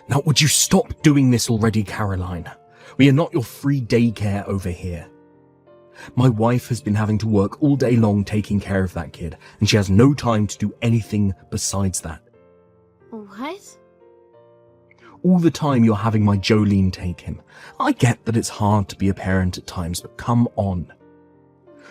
Now, would you stop doing this already, Caroline? We are not your free daycare over here. My wife has been having to work all day long taking care of that kid, and she has no time to do anything besides that. What? All the time you're having my Jolene take him. I get that it's hard to be a parent at times, but come on.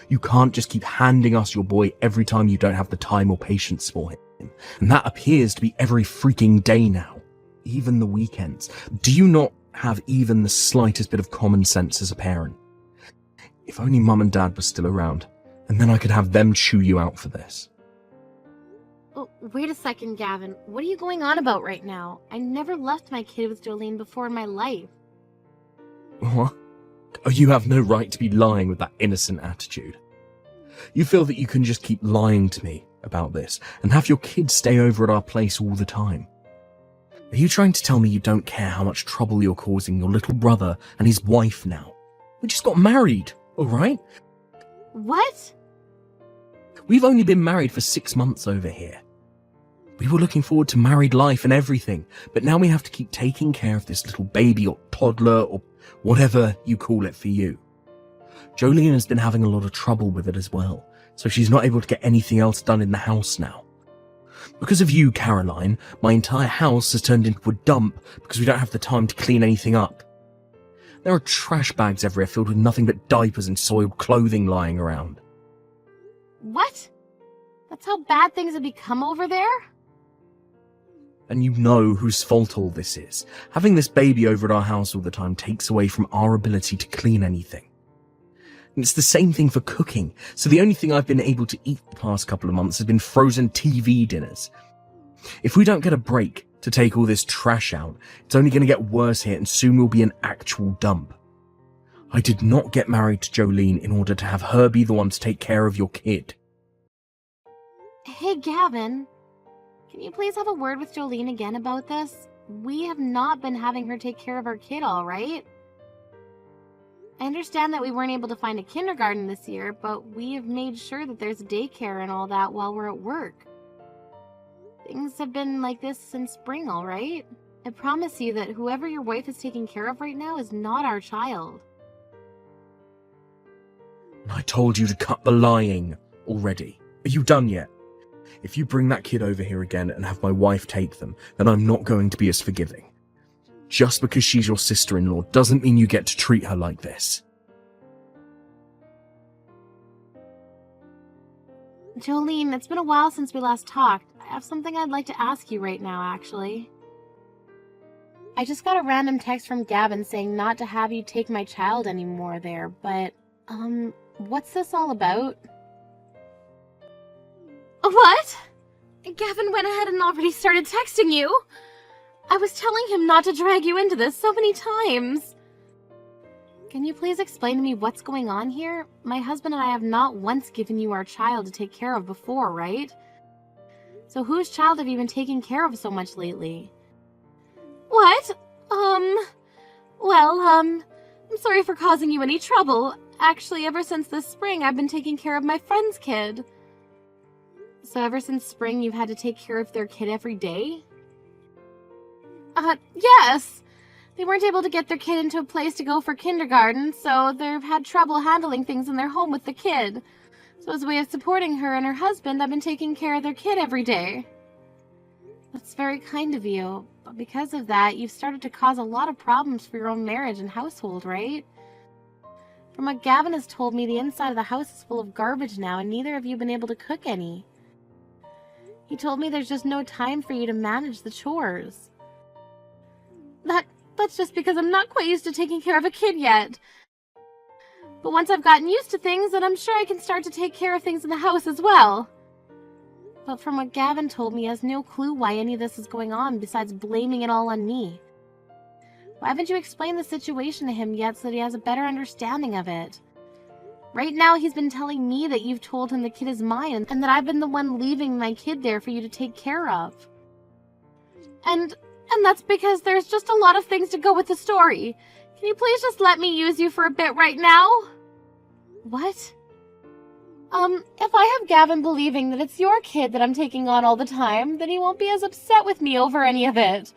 You can't just keep handing us your boy every time you don't have the time or patience for him. And that appears to be every freaking day now. Even the weekends. Do you not have even the slightest bit of common sense as a parent? If only Mum and Dad were still around, and then I could have them chew you out for this. Oh, wait a second, Gavin. What are you going on about right now? I never left my kid with Jolene before in my life. What? Oh, you have no right to be lying with that innocent attitude. You feel that you can just keep lying to me about this and have your kid stay over at our place all the time. Are you trying to tell me you don't care how much trouble you're causing your little brother and his wife now? We just got married, alright? What? We've only been married for 6 months over here. We were looking forward to married life and everything, but now we have to keep taking care of this little baby or toddler or whatever you call it for you. Jolene has been having a lot of trouble with it as well, so she's not able to get anything else done in the house now. Because of you, Caroline, my entire house has turned into a dump because we don't have the time to clean anything up. There are trash bags everywhere filled with nothing but diapers and soiled clothing lying around. What? That's how bad things have become over there? And you know whose fault all this is. Having this baby over at our house all the time takes away from our ability to clean anything. And it's the same thing for cooking, so the only thing I've been able to eat the past couple of months has been frozen TV dinners. If we don't get a break to take all this trash out, it's only going to get worse here and soon we'll be an actual dump. I did not get married to Jolene in order to have her be the one to take care of your kid. Hey, Gavin. Can you please have a word with Jolene again about this? We have not been having her take care of our kid, all right? I understand that we weren't able to find a kindergarten this year, but we have made sure that there's daycare and all that while we're at work. Things have been like this since spring, all right? I promise you that whoever your wife is taking care of right now is not our child. I told you to cut the lying already. Are you done yet? If you bring that kid over here again and have my wife take them, then I'm not going to be as forgiving. Just because she's your sister-in-law doesn't mean you get to treat her like this. Jolene, it's been a while since we last talked. I have something I'd like to ask you right now, actually. I just got a random text from Gavin saying not to have you take my child anymore there, but, what's this all about? What? Gavin went ahead and already started texting you? I was telling him not to drag you into this so many times. Can you please explain to me what's going on here? My husband and I have not once given you our child to take care of before, right? So whose child have you been taking care of so much lately? What? I'm sorry for causing you any trouble. Actually, ever since this spring, I've been taking care of my friend's kid. So ever since spring, you've had to take care of their kid every day? Yes. They weren't able to get their kid into a place to go for kindergarten, so they've had trouble handling things in their home with the kid. So as a way of supporting her and her husband, I've been taking care of their kid every day. That's very kind of you, but because of that, you've started to cause a lot of problems for your own marriage and household, right? From what Gavin has told me, the inside of the house is full of garbage now, and neither of you have been able to cook any. He told me there's just no time for you to manage the chores. That's just because I'm not quite used to taking care of a kid yet. But once I've gotten used to things, then I'm sure I can start to take care of things in the house as well. But from what Gavin told me, he has no clue why any of this is going on besides blaming it all on me. Why haven't you explained the situation to him yet so that he has a better understanding of it? Right now, he's been telling me that you've told him the kid is mine and that I've been the one leaving my kid there for you to take care of. And that's because there's just a lot of things to go with the story. Can you please just let me use you for a bit right now? What? If I have Gavin believing that it's your kid that I'm taking on all the time, then he won't be as upset with me over any of it.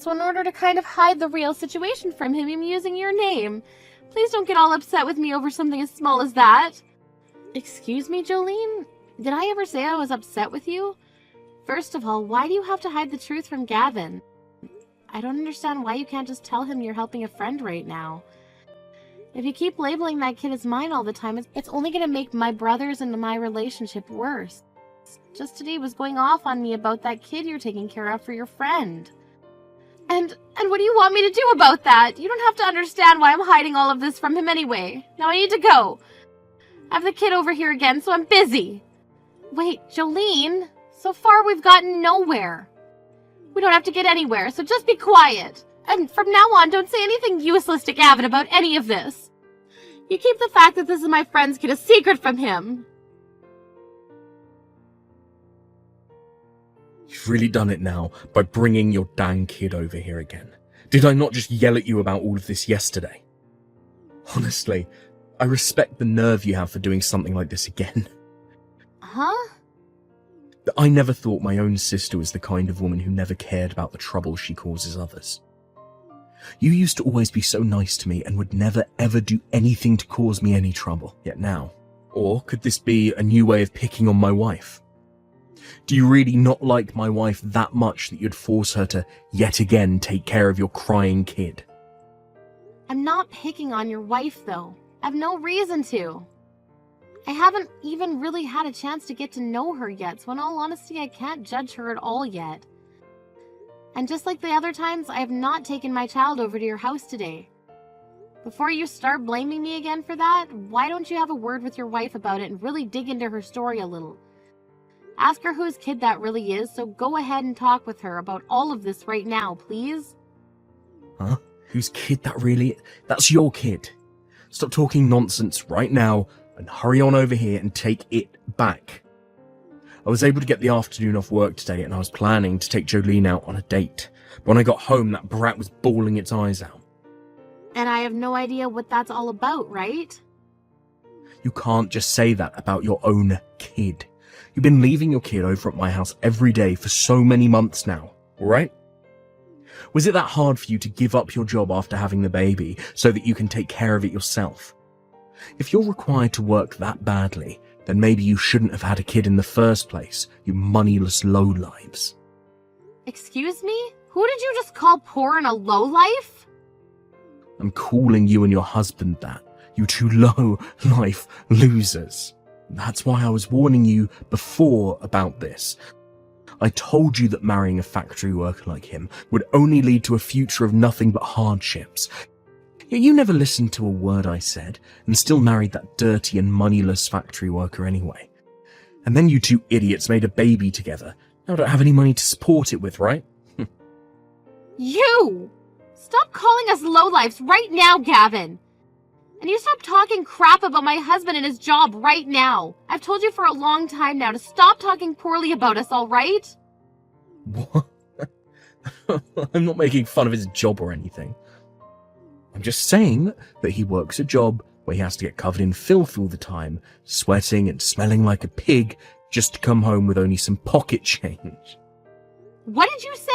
so in order to kind of hide the real situation from him, I'm using your name. Please don't get all upset with me over something as small as that. Excuse me, Jolene? Did I ever say I was upset with you? First of all, why do you have to hide the truth from Gavin? I don't understand why you can't just tell him you're helping a friend right now. If you keep labeling that kid as mine all the time, it's only going to make my brothers and my relationship worse. Just today was going off on me about that kid you're taking care of for your friend. And what do you want me to do about that? You don't have to understand why I'm hiding all of this from him anyway. Now I need to go. I have the kid over here again, so I'm busy. Wait, Jolene, so far we've gotten nowhere. We don't have to get anywhere, so just be quiet. And from now on, don't say anything useless to Gavin about any of this. You keep the fact that this is my friend's kid a secret from him. You've really done it now by bringing your dang kid over here again. Did I not just yell at you about all of this yesterday? Honestly, I respect the nerve you have for doing something like this again. Huh? I never thought my own sister was the kind of woman who never cared about the trouble she causes others. You used to always be so nice to me and would never ever do anything to cause me any trouble, yet now. Or could this be a new way of picking on my wife? Do you really not like my wife that much that you'd force her to yet again take care of your crying kid? I'm not picking on your wife, though. I've no reason to. I haven't even really had a chance to get to know her yet, so in all honesty, I can't judge her at all yet. And just like the other times, I have not taken my child over to your house today. Before you start blaming me again for that, why don't you have a word with your wife about it and really dig into her story a little? Ask her whose kid that really is, so go ahead and talk with her about all of this right now, please. Huh? Whose kid that really is? That's your kid. Stop talking nonsense right now and hurry on over here and take it back. I was able to get the afternoon off work today and I was planning to take Jolene out on a date. But when I got home, that brat was bawling its eyes out. And I have no idea what that's all about, right? You can't just say that about your own kid. You've been leaving your kid over at my house every day for so many months now, alright? Was it that hard for you to give up your job after having the baby so that you can take care of it yourself? If you're required to work that badly, then maybe you shouldn't have had a kid in the first place, you moneyless lowlives. Excuse me? Who did you just call poor and a lowlife? I'm calling you and your husband that, you two low-life losers. That's why I was warning you before about this. I told you that marrying a factory worker like him would only lead to a future of nothing but hardships. Yet you never listened to a word I said, and still married that dirty and moneyless factory worker anyway. And then you two idiots made a baby together. Now I don't have any money to support it with, right? You! Stop calling us lowlifes right now, Gavin! And you stop talking crap about my husband and his job right now. I've told you for a long time now to stop talking poorly about us, all right? What? I'm not making fun of his job or anything. I'm just saying that he works a job where he has to get covered in filth all the time, sweating and smelling like a pig, just to come home with only some pocket change. What did you say?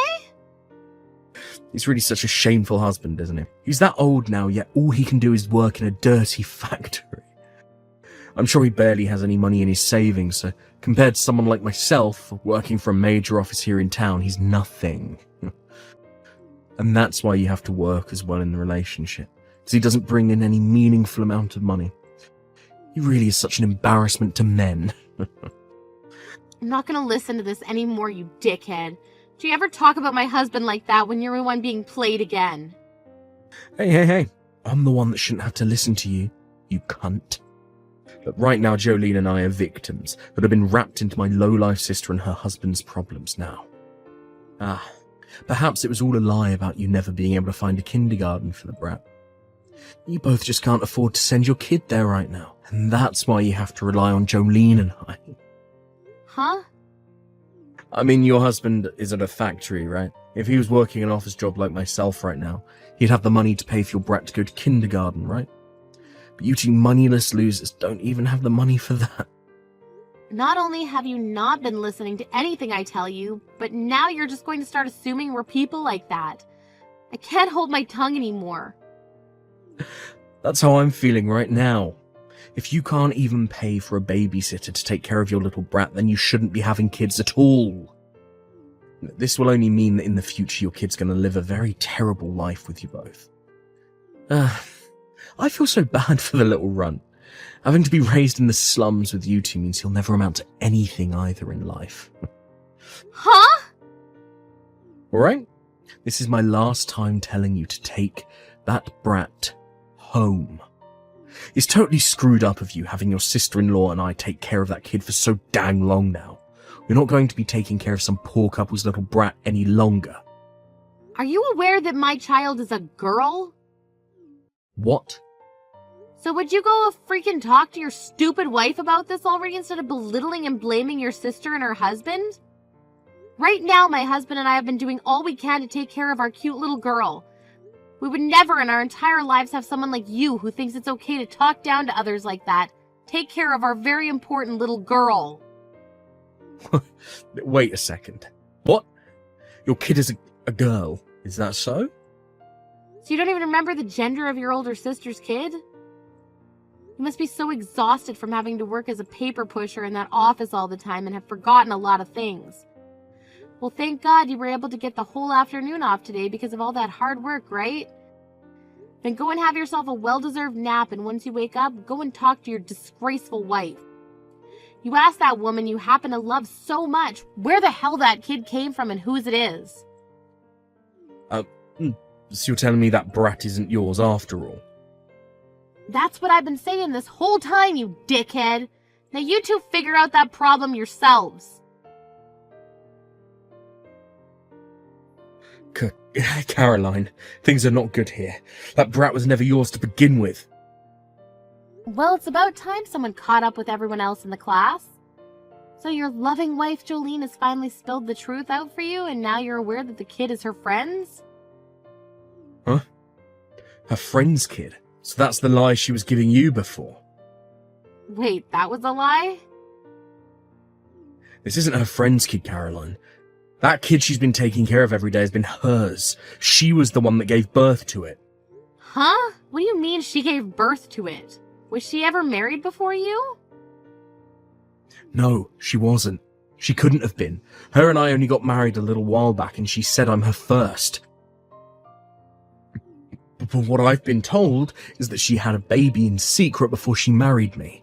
He's really such a shameful husband, isn't he? He's that old now, yet all he can do is work in a dirty factory. I'm sure he barely has any money in his savings, so compared to someone like myself, working for a major office here in town, he's nothing. And that's why you have to work as well in the relationship, because he doesn't bring in any meaningful amount of money. He really is such an embarrassment to men. I'm not gonna listen to this anymore, you dickhead. Do you ever talk about my husband like that when you're the one being played again? Hey. I'm the one that shouldn't have to listen to you, you cunt. But right now, Jolene and I are victims that have been wrapped into my low-life sister and her husband's problems now. Perhaps it was all a lie about you never being able to find a kindergarten for the brat. You both just can't afford to send your kid there right now, and that's why you have to rely on Jolene and I. Huh? I mean, your husband is at a factory, right? If he was working an office job like myself right now, he'd have the money to pay for your brat to go to kindergarten, right? But you two moneyless losers don't even have the money for that. Not only have you not been listening to anything I tell you, but now you're just going to start assuming we're people like that. I can't hold my tongue anymore. That's how I'm feeling right now. If you can't even pay for a babysitter to take care of your little brat, then you shouldn't be having kids at all. This will only mean that in the future your kid's going to live a very terrible life with you both. I feel so bad for the little runt. Having to be raised in the slums with you two means he'll never amount to anything either in life. Huh? Alright? This is my last time telling you to take that brat home. It's totally screwed up of you having your sister-in-law and I take care of that kid for so dang long now. We're not going to be taking care of some poor couple's little brat any longer. Are you aware that my child is a girl? What? So would you go freaking talk to your stupid wife about this already instead of belittling and blaming your sister and her husband? Right now, my husband and I have been doing all we can to take care of our cute little girl. We would never in our entire lives have someone like you who thinks it's okay to talk down to others like that. Take care of our very important little girl. Wait a second. What? Your kid is a girl, is that so? So you don't even remember the gender of your older sister's kid? You must be so exhausted from having to work as a paper pusher in that office all the time and have forgotten a lot of things. Well, thank God you were able to get the whole afternoon off today because of all that hard work, right? Then go and have yourself a well-deserved nap, and once you wake up, go and talk to your disgraceful wife. You ask that woman you happen to love so much where the hell that kid came from and whose it is. So you're telling me that brat isn't yours after all? That's what I've been saying this whole time, you dickhead. Now you two figure out that problem yourselves. Caroline, things are not good here. That brat was never yours to begin with. Well, it's about time someone caught up with everyone else in the class. So your loving wife Jolene has finally spilled the truth out for you, and now you're aware that the kid is her friend's? Huh? Her friend's kid? So that's the lie she was giving you before? Wait, that was a lie? This isn't her friend's kid, Caroline. That kid she's been taking care of every day has been hers. She was the one that gave birth to it. Huh? What do you mean she gave birth to it? Was she ever married before you? No, she wasn't. She couldn't have been. Her and I only got married a little while back, and she said I'm her first. But what I've been told is that she had a baby in secret before she married me.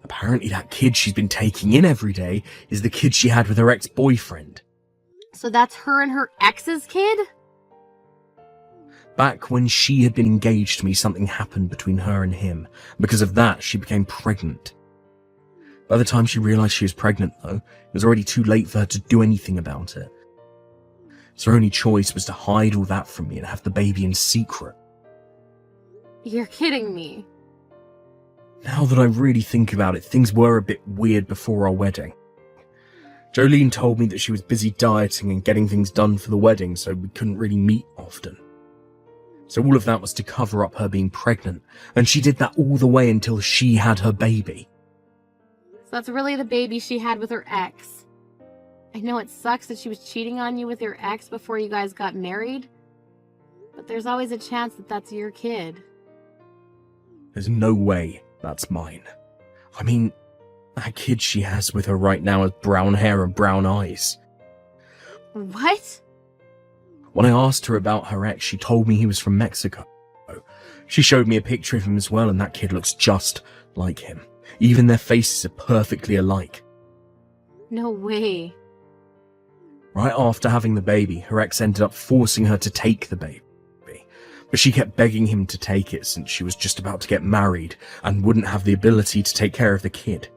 Apparently that kid she's been taking in every day is the kid she had with her ex-boyfriend. So that's her and her ex's kid? Back when she had been engaged to me, something happened between her and him. Because of that, she became pregnant. By the time she realized she was pregnant, though, it was already too late for her to do anything about it. So her only choice was to hide all that from me and have the baby in secret. You're kidding me. Now that I really think about it, things were a bit weird before our wedding. Jolene told me that she was busy dieting and getting things done for the wedding, so we couldn't really meet often. So all of that was to cover up her being pregnant, and she did that all the way until she had her baby. So that's really the baby she had with her ex. I know it sucks that she was cheating on you with your ex before you guys got married, but there's always a chance that that's your kid. There's no way that's mine. I mean, that kid she has with her right now has brown hair and brown eyes. What? When I asked her about her ex, she told me he was from Mexico. She showed me a picture of him as well, and that kid looks just like him. Even their faces are perfectly alike. No way. Right after having the baby, her ex ended up forcing her to take the baby. But she kept begging him to take it since she was just about to get married and wouldn't have the ability to take care of the kid.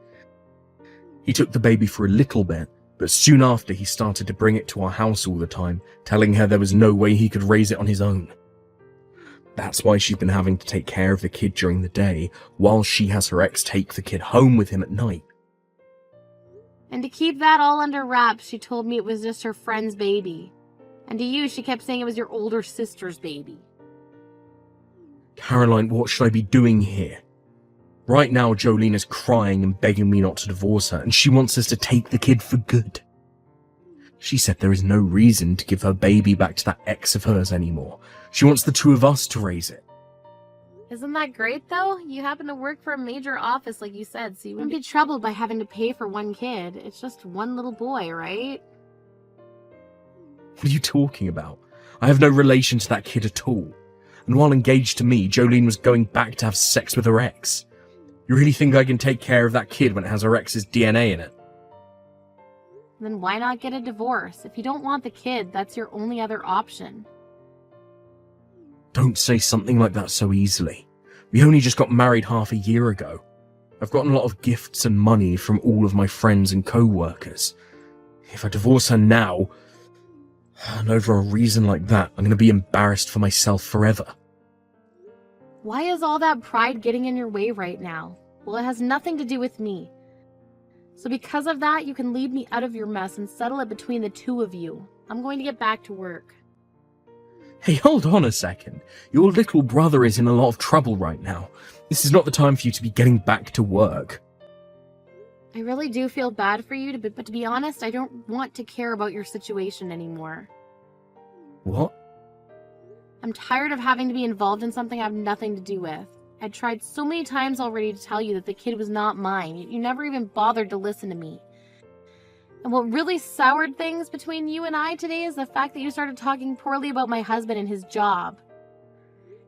He took the baby for a little bit, but soon after he started to bring it to our house all the time, telling her there was no way he could raise it on his own. That's why she's been having to take care of the kid during the day, while she has her ex take the kid home with him at night. And to keep that all under wraps, she told me it was just her friend's baby. And to you, she kept saying it was your older sister's baby. Caroline, what should I be doing here? Right now, Jolene is crying and begging me not to divorce her, and she wants us to take the kid for good. She said there is no reason to give her baby back to that ex of hers anymore. She wants the two of us to raise it. Isn't that great, though? You happen to work for a major office, like you said, so you wouldn't be troubled by having to pay for one kid. It's just one little boy, right? What are you talking about? I have no relation to that kid at all. And while engaged to me, Jolene was going back to have sex with her ex. You really think I can take care of that kid when it has her ex's DNA in it? Then why not get a divorce? If you don't want the kid, that's your only other option. Don't say something like that so easily. We only just got married half a year ago. I've gotten a lot of gifts and money from all of my friends and co-workers. If I divorce her now, and over a reason like that, I'm going to be embarrassed for myself forever. Why is all that pride getting in your way right now? Well, it has nothing to do with me. So because of that, you can leave me out of your mess and settle it between the two of you. I'm going to get back to work. Hey, hold on a second. Your little brother is in a lot of trouble right now. This is not the time for you to be getting back to work. I really do feel bad for you, but to be honest, I don't want to care about your situation anymore. What? I'm tired of having to be involved in something I have nothing to do with. I tried so many times already to tell you that the kid was not mine. You never even bothered to listen to me. And what really soured things between you and I today is the fact that you started talking poorly about my husband and his job.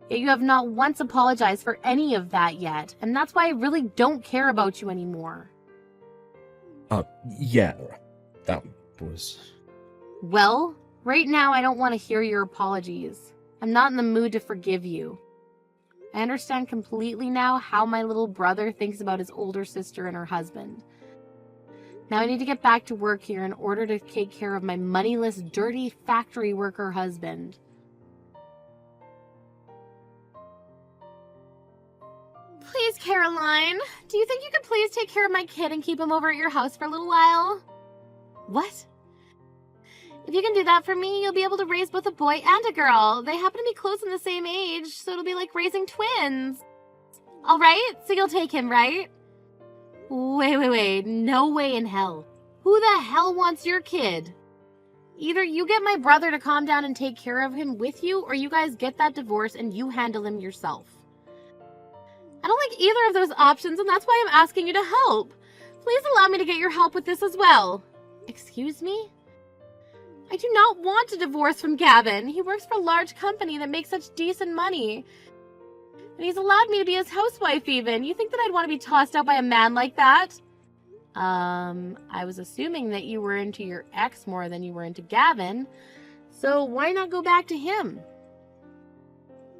Yet you have not once apologized for any of that yet, and that's why I really don't care about you anymore. Yeah, that was... Well, right now I don't want to hear your apologies. I'm not in the mood to forgive you. I understand completely now how my little brother thinks about his older sister and her husband. Now I need to get back to work here in order to take care of my moneyless, dirty factory worker husband. Please, Caroline, do you think you could please take care of my kid and keep him over at your house for a little while? What? If you can do that for me, you'll be able to raise both a boy and a girl. They happen to be close in the same age, so it'll be like raising twins. All right, so you'll take him, right? Wait. No way in hell. Who the hell wants your kid? Either you get my brother to calm down and take care of him with you, or you guys get that divorce and you handle him yourself. I don't like either of those options, and that's why I'm asking you to help. Please allow me to get your help with this as well. Excuse me? I do not want a divorce from Gavin. He works for a large company that makes such decent money. And he's allowed me to be his housewife even. You think that I'd want to be tossed out by a man like that? I was assuming that you were into your ex more than you were into Gavin. So why not go back to him?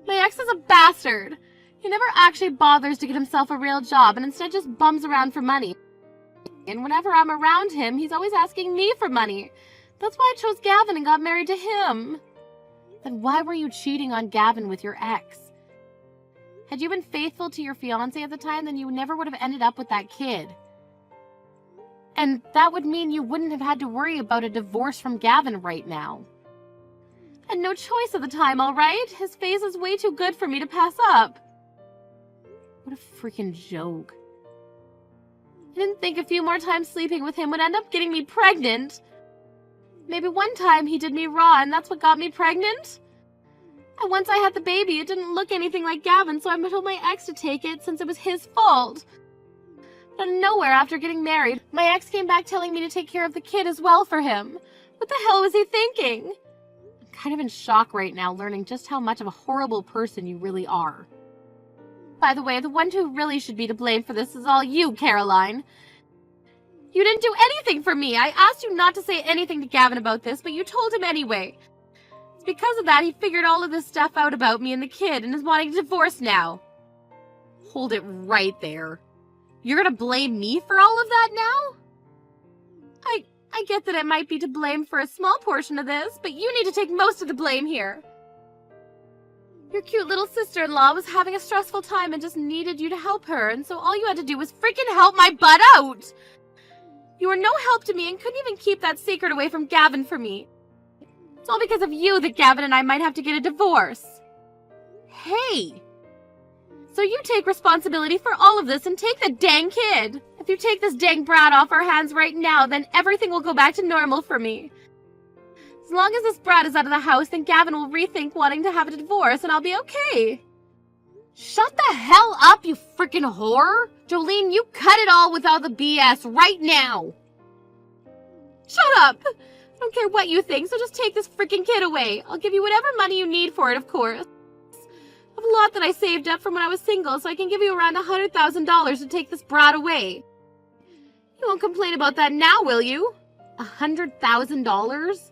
My ex is a bastard. He never actually bothers to get himself a real job and instead just bums around for money. And whenever I'm around him, he's always asking me for money. That's why I chose Gavin and got married to him. Then why were you cheating on Gavin with your ex? Had you been faithful to your fiancé at the time, then you never would have ended up with that kid. And that would mean you wouldn't have had to worry about a divorce from Gavin right now. I had no choice at the time, all right? His face is way too good for me to pass up. What a freaking joke. I didn't think a few more times sleeping with him would end up getting me pregnant. Maybe one time he did me raw and that's what got me pregnant? And once I had the baby, it didn't look anything like Gavin, so I told my ex to take it since it was his fault. Out of nowhere, after getting married, my ex came back telling me to take care of the kid as well for him. What the hell was he thinking? I'm kind of in shock right now, learning just how much of a horrible person you really are. By the way, the one who really should be to blame for this is all you, Caroline. You didn't do anything for me. I asked you not to say anything to Gavin about this, but you told him anyway. It's because of that he figured all of this stuff out about me and the kid and is wanting a divorce now. Hold it right there. You're gonna blame me for all of that now? I get that I might be to blame for a small portion of this, but you need to take most of the blame here. Your cute little sister-in-law was having a stressful time and just needed you to help her, and so all you had to do was freaking help my butt out! You were no help to me and couldn't even keep that secret away from Gavin for me. It's all because of you that Gavin and I might have to get a divorce. Hey! So you take responsibility for all of this and take the dang kid. If you take this dang brat off our hands right now, then everything will go back to normal for me. As long as this brat is out of the house, then Gavin will rethink wanting to have a divorce, and I'll be okay. Shut the hell up, you freaking whore! Jolene, you cut it all with all the BS right now! Shut up! I don't care what you think, so just take this freaking kid away. I'll give you whatever money you need for it, of course. I have a lot that I saved up from when I was single, so I can give you around $100,000 to take this brat away. You won't complain about that now, will you? $100,000?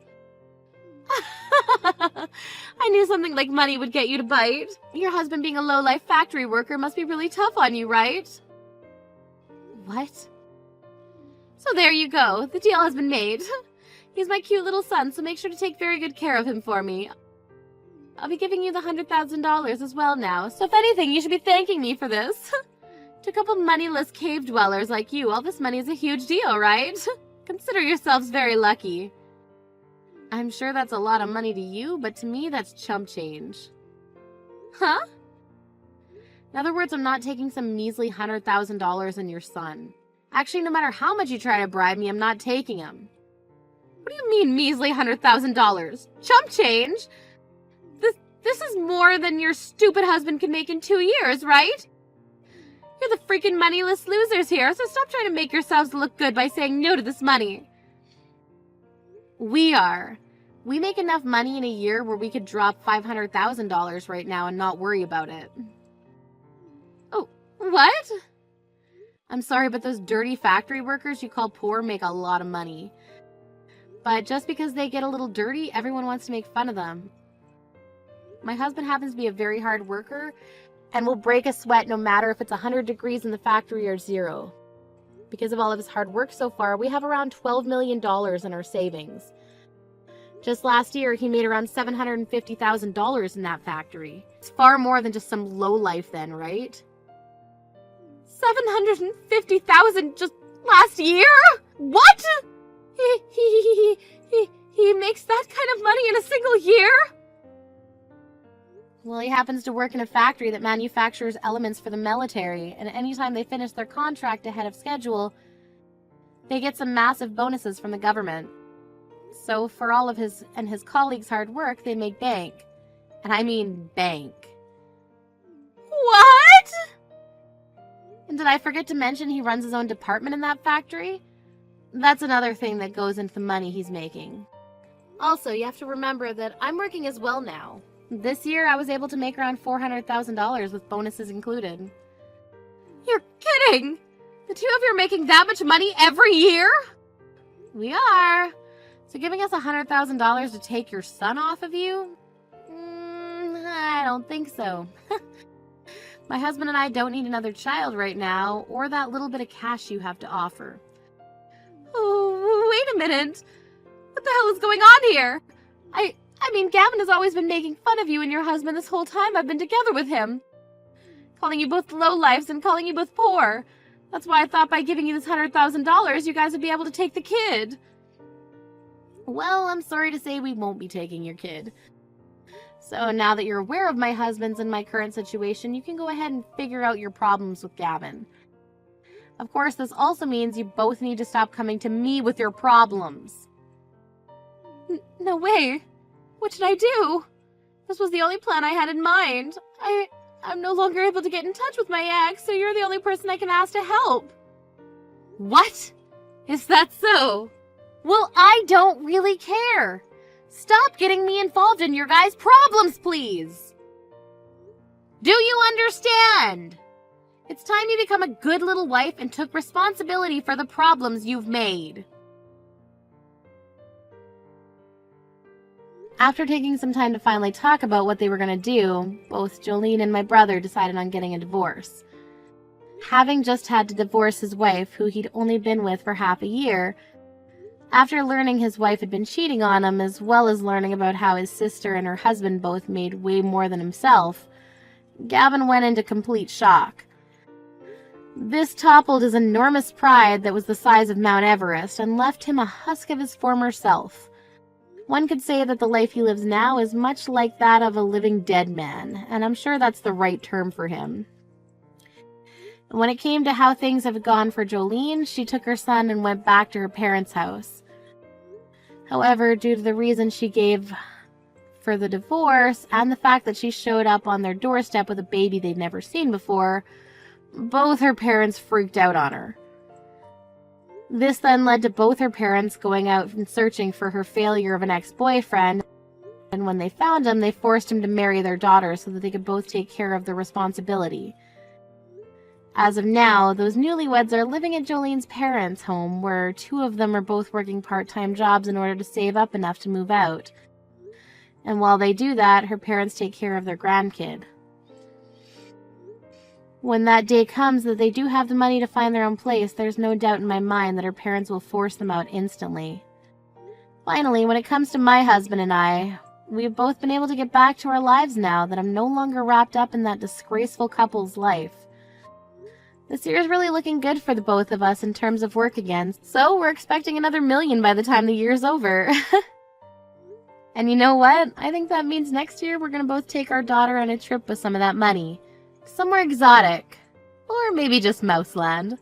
I knew something like money would get you to bite. Your husband being a low-life factory worker must be really tough on you, right? What? So there you go. The deal has been made. He's my cute little son, so make sure to take very good care of him for me. I'll be giving you the $100,000 as well now, so if anything, you should be thanking me for this. To a couple moneyless cave dwellers like you, all this money is a huge deal, right? Consider yourselves very lucky. I'm sure that's a lot of money to you, but to me, that's chump change. Huh? In other words, I'm not taking some measly $100,000 in your son. Actually, no matter how much you try to bribe me, I'm not taking him. What do you mean, measly $100,000? Chump change? This is more than your stupid husband can make in 2 years, right? You're the freaking moneyless losers here, so stop trying to make yourselves look good by saying no to this money. We are. We make enough money in a year where we could drop $500,000 right now and not worry about it. Oh, what? I'm sorry, but those dirty factory workers you call poor make a lot of money. But just because they get a little dirty, everyone wants to make fun of them. My husband happens to be a very hard worker and will break a sweat no matter if it's 100 degrees in the factory or 0. Because of all of his hard work so far, we have around $12 million in our savings. Just last year, he made around $750,000 in that factory. It's far more than just some lowlife then, right? $750,000 just last year? What? He makes that kind of money in a single year? Well, he happens to work in a factory that manufactures elements for the military, and anytime they finish their contract ahead of schedule, they get some massive bonuses from the government. So for all of his and his colleagues' hard work, they make bank. And I mean bank. What? And did I forget to mention he runs his own department in that factory? That's another thing that goes into the money he's making. Also, you have to remember that I'm working as well now. This year, I was able to make around $400,000 with bonuses included. You're kidding! The two of you are making that much money every year? We are. So giving us $100,000 to take your son off of you? I don't think so. My husband and I don't need another child right now, or that little bit of cash you have to offer. Oh, wait a minute. What the hell is going on here? I mean, Gavin has always been making fun of you and your husband this whole time I've been together with him. Calling you both lowlifes and calling you both poor. That's why I thought by giving you this $100,000, you guys would be able to take the kid. Well, I'm sorry to say we won't be taking your kid. So now that you're aware of my husband's and my current situation, you can go ahead and figure out your problems with Gavin. Of course, this also means you both need to stop coming to me with your problems. No way. What should I do? This was the only plan I had in mind. I'm no longer able to get in touch with my ex, so you're the only person I can ask to help. What? Is that so? Well, I don't really care. Stop getting me involved in your guys' problems, please. Do you understand? It's time you become a good little wife and took responsibility for the problems you've made. After taking some time to finally talk about what they were going to do, both Jolene and my brother decided on getting a divorce. Having just had to divorce his wife, who he'd only been with for half a year, after learning his wife had been cheating on him, as well as learning about how his sister and her husband both made way more than himself, Gavin went into complete shock. This toppled his enormous pride that was the size of Mount Everest and left him a husk of his former self. One could say that the life he lives now is much like that of a living dead man, and I'm sure that's the right term for him. When it came to how things have gone for Jolene, she took her son and went back to her parents' house. However, due to the reason she gave for the divorce and the fact that she showed up on their doorstep with a baby they'd never seen before, both her parents freaked out on her. This then led to both her parents going out and searching for her failure of an ex-boyfriend, and when they found him, they forced him to marry their daughter so that they could both take care of the responsibility. As of now, those newlyweds are living at Jolene's parents' home, where two of them are both working part-time jobs in order to save up enough to move out. And while they do that, her parents take care of their grandkid. When that day comes that they do have the money to find their own place, there's no doubt in my mind that her parents will force them out instantly. Finally, when it comes to my husband and I, we've both been able to get back to our lives now that I'm no longer wrapped up in that disgraceful couple's life. This year's really looking good for the both of us in terms of work again, so we're expecting another $1 million by the time the year's over. And you know what? I think that means next year we're gonna both take our daughter on a trip with some of that money. Somewhere exotic. Or maybe just Mouseland.